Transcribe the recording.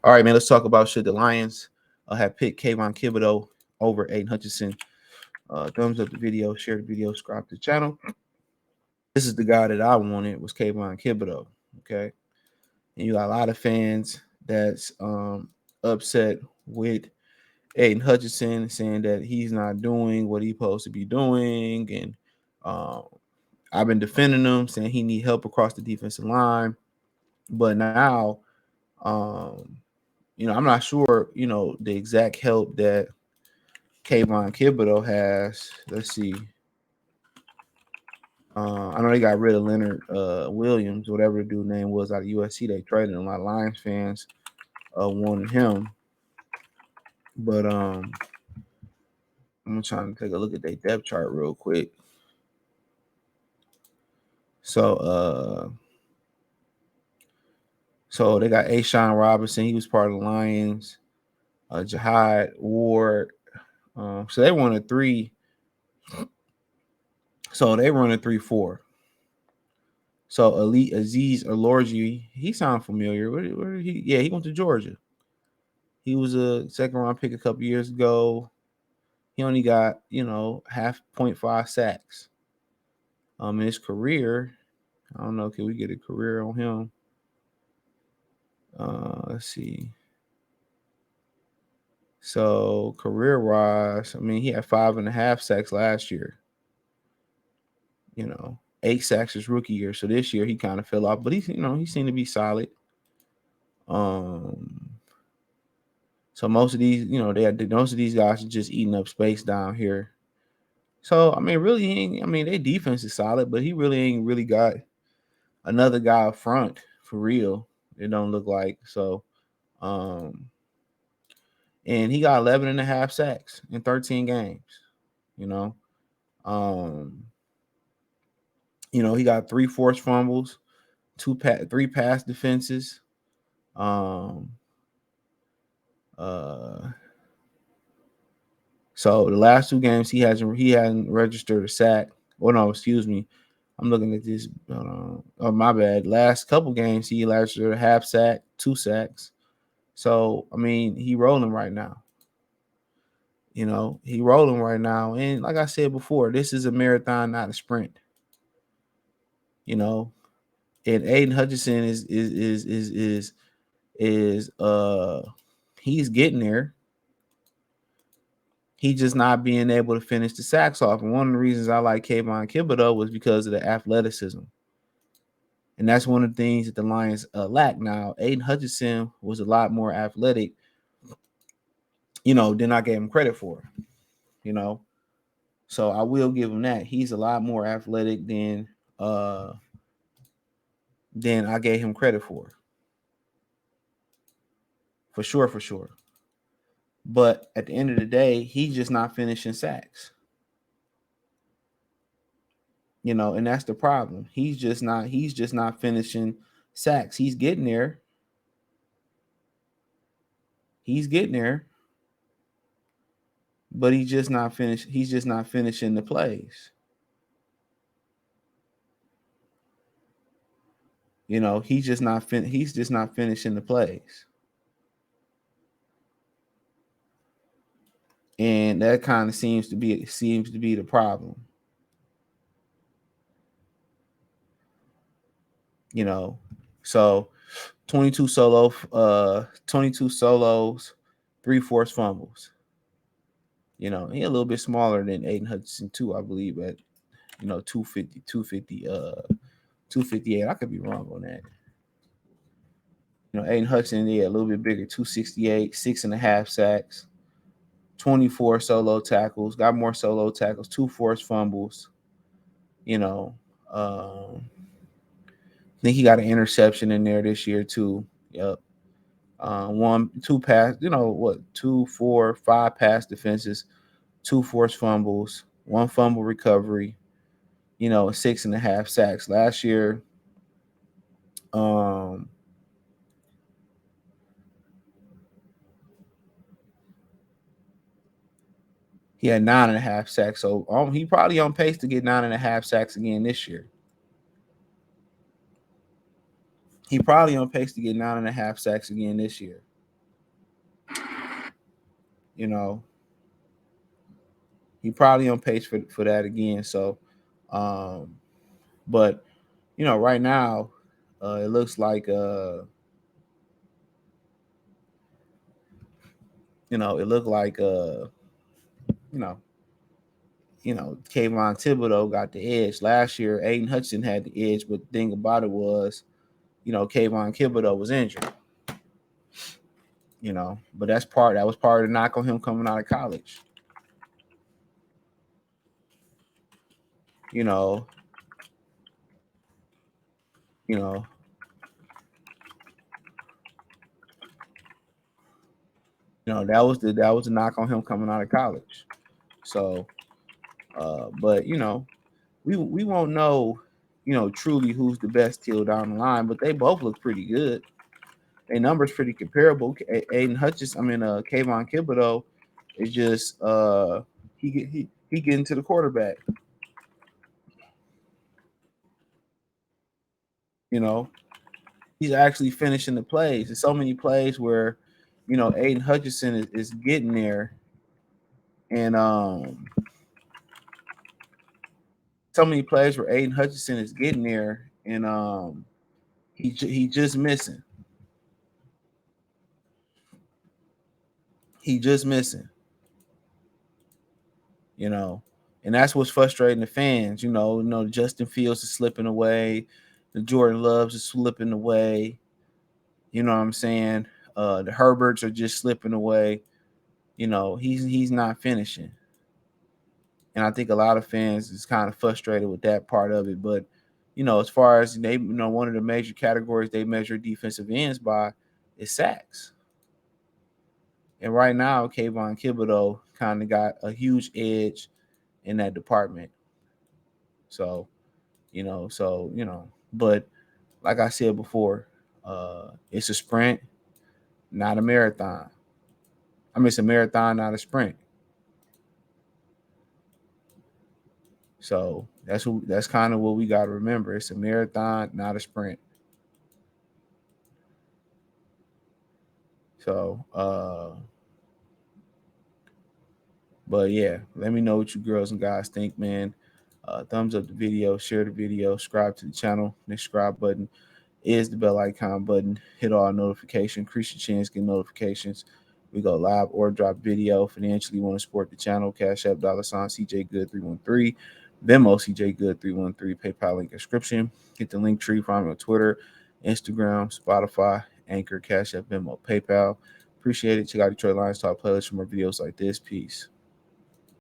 All right, man. Let's talk about should the Lions have picked Kayvon Thibodeaux over Aidan Hutchinson. Thumbs up the video, share the video, subscribe to the channel. This is the guy that I wanted was Kayvon Thibodeaux. Okay, and you got a lot of fans that's upset with Aidan Hutchinson, saying that he's not doing what he's supposed to be doing, and um, I've been defending him, saying he need help across the defensive line. But now, um, I'm not sure, the exact help that Kayvon Thibodeaux has. Let's see. I know they got rid of Leonard Williams, whatever the dude name was out of USC. They traded him. A lot of Lions fans wanted him, but I'm trying to take a look at their depth chart real quick. So they got Ashawn Robinson. He was part of the Lions. Jihad Ward. So they run a 3. So they run a 3-4. So Elite Aziz Alorji, he sounds familiar. Where did he? Yeah, he went to Georgia. He was a second round pick a couple years ago. He only got, 0.5 sacks. In his career, I don't know. Can we get a career on him? Let's see. So career wise, he had 5.5 sacks last year. 8 sacks his rookie year. So this year he kind of fell off, but he seemed to be solid. So most of these, most of these guys are just eating up space down here. So really, their defense is solid, but he really ain't really got another guy up front for real. It don't look like so. And he got 11.5 sacks in 13 games. He got 3 forced fumbles, 3 pass defenses. So the last 2 games he hadn't registered a sack. Oh no, excuse me. I'm looking at this. Oh my bad. Last couple games he registered a half sack, 2 sacks. So he rolling right now. He rolling right now, and like I said before, this is a marathon, not a sprint. And Aidan Hutchinson is he's getting there. He's just not being able to finish the sacks off. And one of the reasons I like Kayvon Thibodeaux was because of the athleticism. And that's one of the things that the Lions lack. Now, Aidan Hutchinson was a lot more athletic, than I gave him credit for. So I will give him that. He's a lot more athletic than I gave him credit for. For sure. But at the end of the day, he's just not finishing sacks. And that's the problem. He's just not finishing sacks. He's getting there. But he's just not finishing the plays. He's just not finishing the plays. And that kind of seems to be the problem. So 22 solos, 3 forced fumbles. He a little bit smaller than Aidan Hutchinson too, I believe, at 250, 258. I could be wrong on that. Aidan Hutchinson, a little bit bigger, 268, 6.5 sacks, 24 solo tackles, got more solo tackles, 2 forced fumbles. I think he got an interception in there this year too. Yep. 2 pass, 2, 4, 5 pass defenses, 2 forced fumbles, 1 fumble recovery, 6.5 sacks. Last year, he had 9.5 sacks. So he probably on pace to get 9.5 sacks again this year. He probably on pace to get 9.5 sacks again this year. You know, he probably on pace for that again. So, but right now, it looks like it looked like you know, Kayvon Thibodeaux got the edge last year. Aidan Hutchinson had the edge, but the thing about it was, Kayvon Thibodeaux was injured. But that was part of the knock on him coming out of college. You know, you know, that was the knock on him coming out of college. So, but we won't know, truly who's the best till down the line. But they both look pretty good. Their numbers pretty comparable. Aiden Hutchins, Kayvon Thibodeaux is just he getting to the quarterback. You know, he's actually finishing the plays. There's so many plays where, Aiden Hutchinson is getting there, and so many plays where Aiden Hutchinson is getting there, and he just missing. He just missing. You know, and that's what's frustrating the fans. Justin Fields is slipping away, the Jordan Loves is slipping away. You know what I'm saying? The Herberts are just slipping away. He's not finishing. And I think a lot of fans is kind of frustrated with that part of it. But as far as one of the major categories they measure defensive ends by is sacks. And right now, Kayvon Thibodeaux kind of got a huge edge in that department. So, but like I said before, it's a sprint, not a marathon. It's a marathon, not a sprint. So that's kind of what we got to remember. It's a marathon, not a sprint. So, but yeah, let me know what you girls and guys think, man. Thumbs up the video, share the video, subscribe to the channel. The subscribe button is the bell icon button. Hit all notifications, increase your chance, get notifications. We go live or drop video. Financially, want to support the channel? Cash App, $ CJ Good 313, Venmo CJ Good 313, PayPal link description. Hit the link tree. Find me on Twitter, Instagram, Spotify, Anchor, Cash App, Venmo, PayPal. Appreciate it. Check out Detroit Lions Talk playlist for more videos like this. Peace.